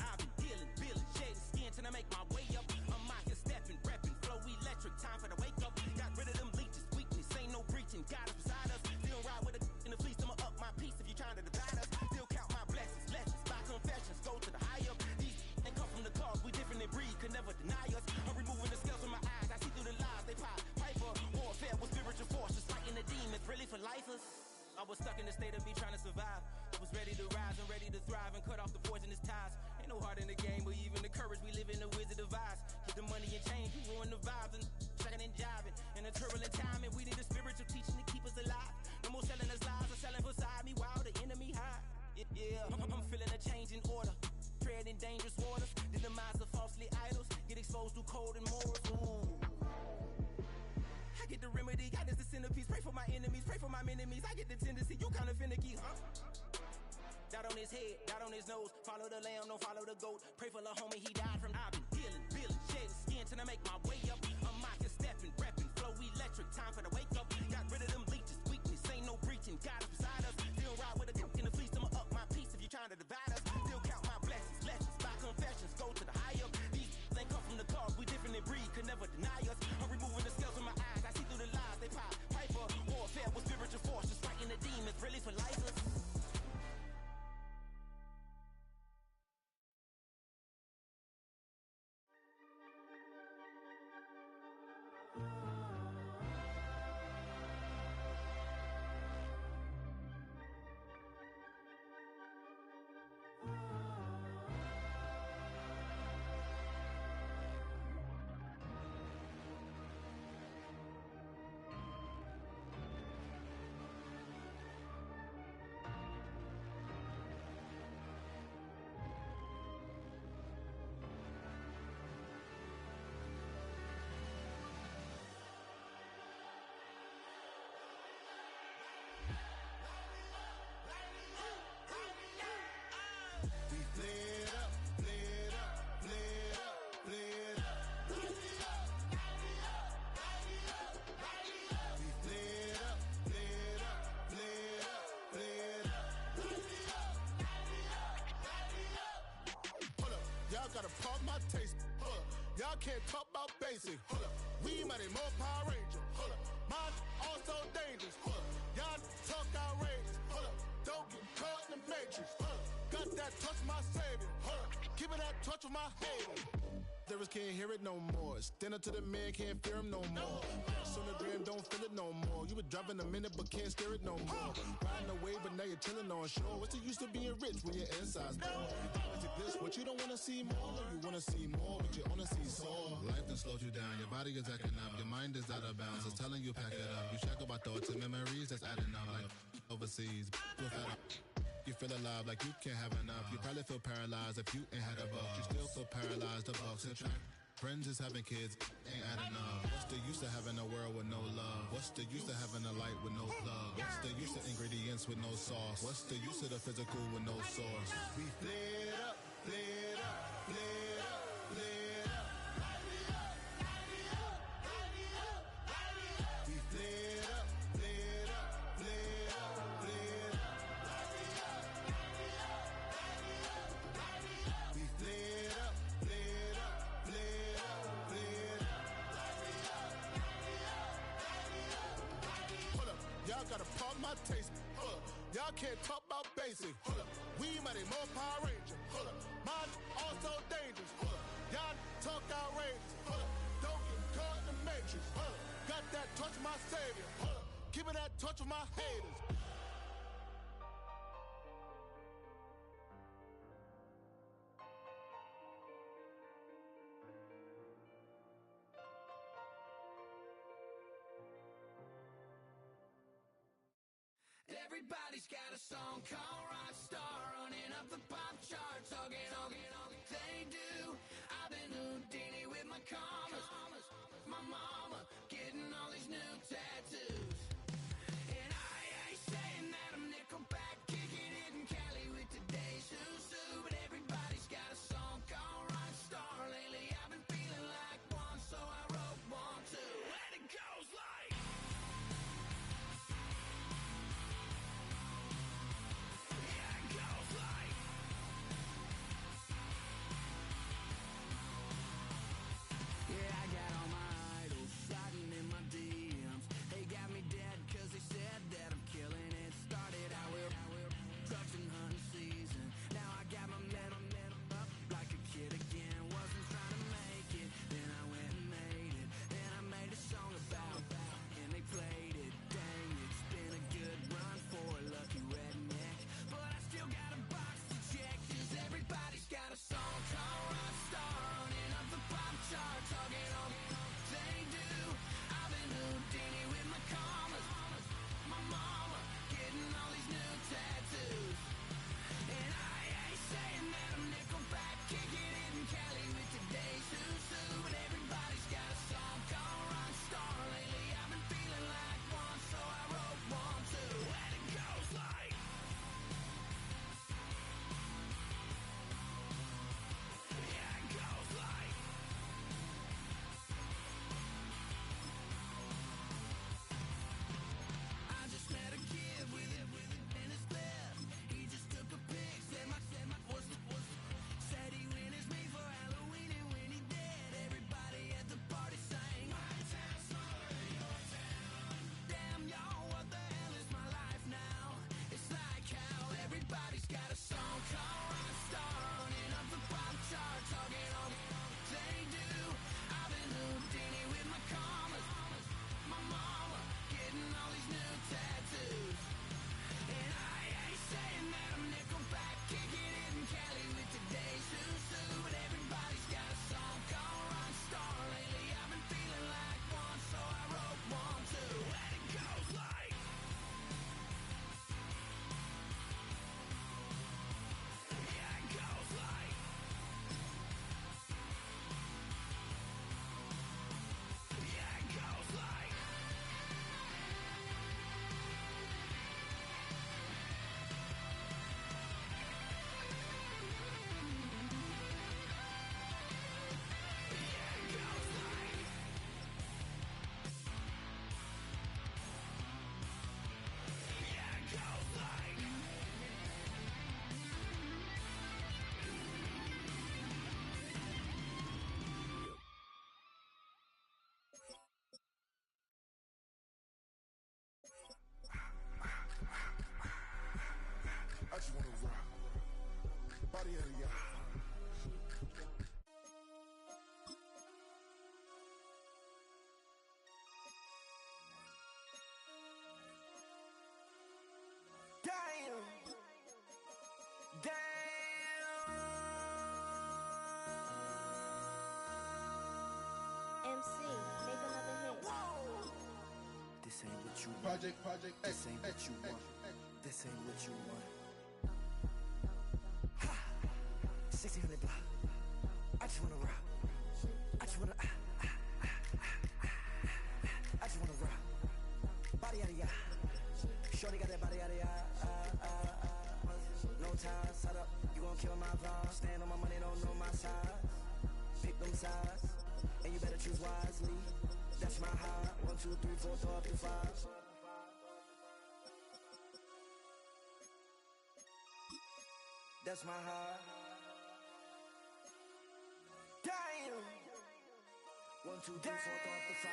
I've been dealing, feeling, shedding skin till I make my way up. I'm out here stepping, repping, flow electric, time for the wake up. Got rid of them leeches, weakness, ain't no breaching. God is beside us, still ride with a in the fleece. I'ma up my piece if you're trying to divide us. Still count my blessings, lessons, by confessions, go to the high up. These ain't come from the cars, we different in breed, could never deny us. I'm removing the scales from my eyes, I see through the lies they pop. Piper, warfare with spiritual forces, fighting the demons, really for lifers. I was stuck in the state of me trying to survive. I was ready to rise and ready to thrive and cut off the poisonous ties. Ain't no heart in the game, but even the courage we live in the wizard of Oz. Get the money and change, we ruin the vibes and tracking and jiving. In a turbulent time, and we need a spiritual teaching to keep us alive. No more selling us lies or selling beside me while the enemy hide. Yeah, I'm feeling a change in order. Treading dangerous waters, the demise of falsely idols. Get exposed through cold and morals. Ooh. I get the remedy, God is the centerpiece. Pray for my enemies, pray for my enemies. I get the tendency, you kinda finicky, huh? Dot on his head, dot on his nose. Follow the lamb, don't follow the goat. Pray for the homie, he died from. I've been dealing, feeling, shedding skin till I make my way up. I'm out here stepping, repping, flow electric, time for the wake up. Got rid of them leeches, weakness, ain't no breaching. God is beside us, still ride with a in the fleece. I'ma up my piece if you're trying to divide us. Still count my blessings, lessons, by confessions, go to the high up. These ain't come from the cars, we different in breed, could never deny us. I'm removing the scales from my eyes, I see through the lies they pop. Piper, warfare with spiritual forces, fighting the demons, really for lifers. taste. Hold up. Y'all can't talk about basic. Hold up. We mighty more Power Ranger. Hold up. Mine also dangerous. Hold up. Y'all talk outrageous. Hold up. Don't get caught in the matrix. Hold up. Got that touch of my savior. Hold up. Keeping that touch with my haters. Lyrics can't hear it no more. Stand up to the man, can't fear him no more. On the gram, don't feel it no more. You were driving a minute, but can't steer it no more. Riding away, but now you're chilling on shore. What's the use of being rich when your inside's poor? This, what you don't wanna see more? You wanna see more, but you wanna see soul. Life done slowed you down. Your body is acting up. Your mind is out of bounds. It's telling you pack it up. You check about thoughts and memories that's adding up. Like overseas, you feel alive like you can't have enough. You probably feel paralyzed if you ain't had a buck. You still feel paralyzed. The bucks and track. Friends is having kids, ain't adding up. What's the use of having a world with no love? What's the use of having a light with no plug? What's the use of ingredients with no sauce? What's the use of the physical with no source? We flared up, flared up, flared up, flared up. We flared up, flared up, flared up, flared up. We flared up, flared up, flared up, flared up. Hold up, y'all gotta pump my taste. Hold up, y'all can't talk about basic. Hold up, we mighty more Power Ranger. Hold up, mine also dangerous. Hold up, y'all talk outrageous. Hold up, don't get caught in the matrix. Hold up, got that touch of my savior. Hold up, keeping that touch with my haters. Everybody's got a song called Rockstar, running up the pop charts, hugging all they do. I've been Houdini with my commas, my mama getting all these new tattoos. And I ain't saying that I'm Nickelback, kicking it in Cali with today's who's who, but everybody's got a song called Rockstar. Lately I've been feeling like one, so I wrote one too. And it goes like body out of y'all. Damn. MC, make another hit. This ain't what you want. Project This ain't what you want. This ain't what you want. 1600 block. I just wanna rock. I just wanna I just wanna rock. Body out of ya. Shorty got that body out of ya. No ties, set up. You gon' kill my vibe. Stand on my money, don't know my size. Pick them sides, and you better choose wisely. That's my high. 1, 2, 3, 4, throw up to 5. That's my high. Damn. 1, 2, 3, 4, throw up to 5.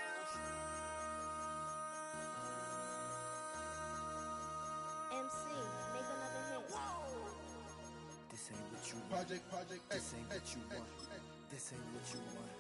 MC, make another hit. This ain't what you want. Project This ain't what you want. This ain't what you want.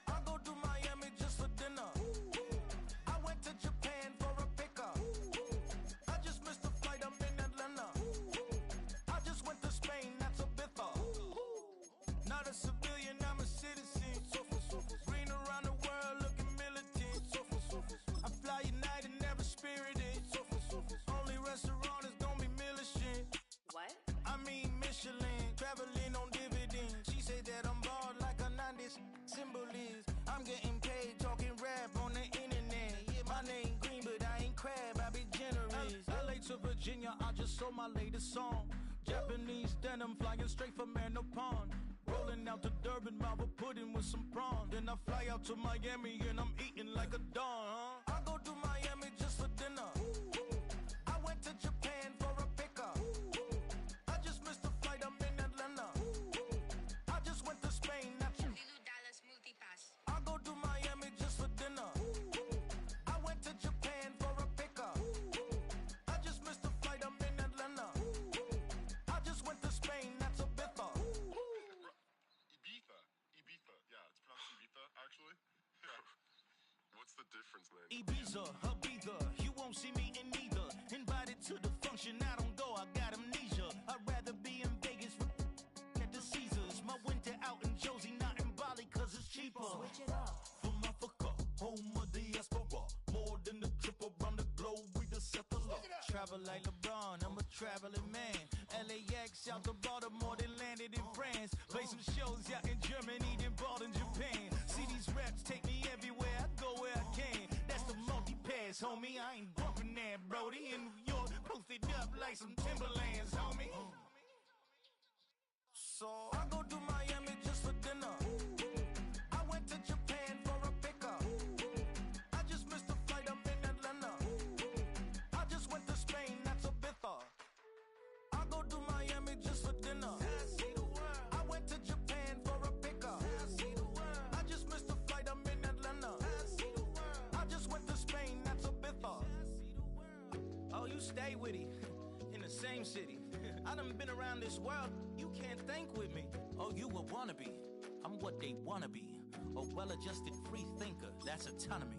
I go to Miami just for dinner. I went to Japan for a pickup. I just missed the flight, I'm in Atlanta. I just went to Spain, that's a biffa. Not a civilian, I'm a citizen. Green around the world, looking militant. I fly United, never spirited. Only restaurant is gonna be Michelin. What? I mean Michelin, traveling on dividends. She said that I'm bald like a 90s symbol is. I'm getting paid, talking rap on the internet. Yeah, my name green, but I ain't crab, I be generous. LA to Virginia, I just sold my latest song. Japanese denim, flying straight from Manor Pond. Rolling out to Durban, Marble pudding with some prawns. Then I fly out to Miami and I'm eating like a don, huh? I go to Miami just for dinner. I went to Japan for a pickup. I just missed the flight, I'm in Atlanta. I just went to Spain, that's Dallas Multipass. I go to Miami just for dinner. I went to Japan for a pickup. I just missed the flight, I'm in Atlanta. I just went to Spain, that's a biffa. Ibiza. Yeah, it's pronounced Ibiza, actually. Yeah. What's the difference, man? Ibiza, Ibiza, you won't see me in neither. Invited to the function, I don't go, I got amnesia. I'd rather be in Vegas at the Caesars. My winter out in Josie, not in Bali, cause it's cheaper. Switch it up. From Africa, home of the diaspora. More than the trip around the globe, we the settler. Travel like LeBron, I'm a traveling man. LAX out to Baltimore, then landed in France. Play some shows out in Germany, then bought in Japan. See these reps take me everywhere, I go where I can. That's the multi-pass, homie. I ain't bumping that, Brody. In New York, posted up like some Timberlands, homie. So I go to Miami just for dinner. I went to Japan for a pickup. I just missed the flight, I'm in Atlanta. I just went to Spain, that's a biffa. I go to Miami just for dinner. I went to Japan for a pickup. I just missed the flight, I'm in Atlanta. I just went to Spain, that's a biffa. Oh, you stay with it in the same city. I done been around this world, you can't think with me. Oh, you a wannabe, I'm what they wanna be. A well-adjusted free thinker, that's autonomy.